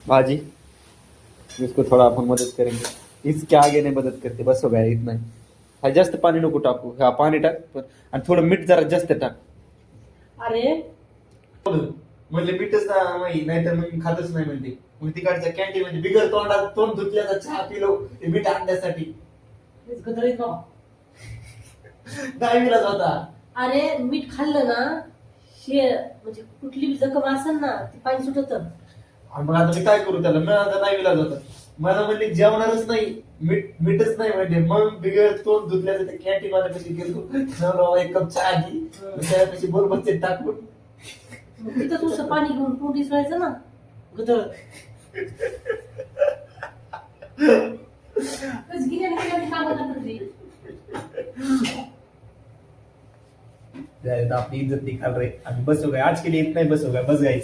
भाजी, इसको थोड़ा अपन मदद करेंगे, इसके आगे नहीं मदद करते, बस हो गया इतना ही. हा जास्त पाणी नको टाकू, हा पाणी टाक आणि थोडं मीठ जरा जास्त टाक. अरे म्हणले मीठच नाही, नाहीतर मग मी खातच नाही म्हणते. मग तिकडच्या कॅन्टीन मध्ये बिगर तोंडात तोंड धुतल्याचा चहा पिलो ते मीठ आणण्यासाठी. गदरीत बाबा. दहावीलाच होता. अरे मीठ खाल्लं ना, हे म्हणजे कुठली बी जखम असेल ना ती पाणी सुटत. आणि मग आता मी काय करू त्याला, मी आता दहावीलाच होता. मला म्हणले जेवणारच नाही, मीठच नाही म्हणजे. मग बिगर तोंड धुतल्याचं ते कॅन्टीन मध्ये कशी गेलो, एक कप चहा घे त्यापेक्षा बरोबर ते टाकून तिथं तुझं पाणी घेऊन तोंड दिसवायचं ना गदळ. अपनी इज्जत निकाल रहे. अभी बस हो गया, आज के लिए इतना ही बस हो गया, बस गए.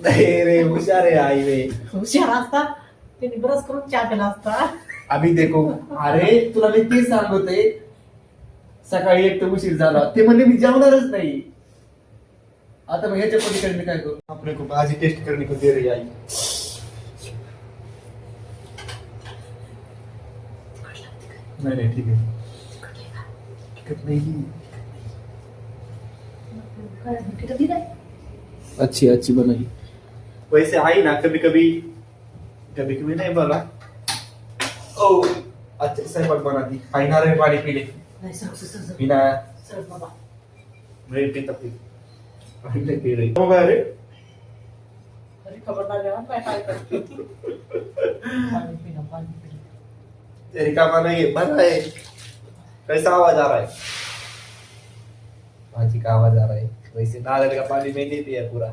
नहीं रे, हुशार है आई वे. हुशार असता त्यांनी ब्रश करून चहा पिला असता. अभी देखो, अरे तुला मी ते सांगतोय, सकाळी एक तर उशीर झाला, ते म्हणले मी जेवणारच नाही. आता मग ह्याच्या पलीकडे मी काय करू. अपने को आज ही टेस्ट करने को दे रही आई. नहीं नहीं ठीक है, दिक्कत नहीं. अच्छी अच्छी बनाई. वैसे आई ना कभी कभी नहीं बोला. ओ अच्छे स्वयंपाक बनाती. आई नारळ पाणी पिले. नाही सर पीना सर बाबा. मैं पीता पी. नहीं पी रही. हो गया रे. अरे खबरदार यार, काय काय करते. पाणी पिणं. तेरी का माना ये बन रहा है. कैसा आवाज आ रहा है. भाजी का आवाज आ रहा है. वैसे नारियल का पानी मैंने पिया पूरा.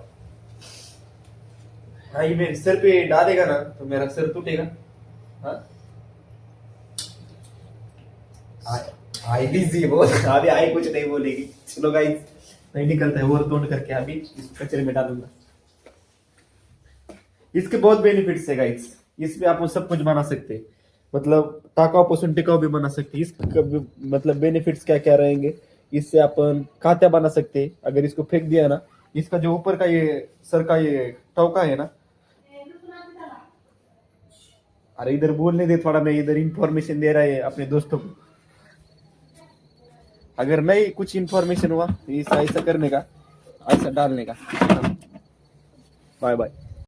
हाँ ये मेरे सर पे डालेगा ना तो मेरा सर टूटेगा. हाँ आई बिजी बहुत. अभी आई कुछ नहीं बोलेगी. चलो गाइस, नहीं निकलता है और तोड़ करके अभी इस कचरे में डालूंगा. इसके बहुत बेनिफिट्स है गाइस. इसमें आप सब कुछ बना सकते हैं, मतलब टाकाऊपासून टिकाऊ भी बना सकते हैं. इसका मतलब बेनिफिट्स क्या क्या रहेंगे. इससे अपन खात्या बना सकते हैं. अगर इसको फेंक दिया ना, इसका जो ऊपर का ये सर का ये टोका है ना, अरे इधर बोलने दे थोड़ा, मैं इधर इंफॉर्मेशन दे रहा है अपने दोस्तों को. अगर नहीं कुछ इंफॉर्मेशन हुआ तो ऐसा करने का, ऐसा डालने का. Bye bye.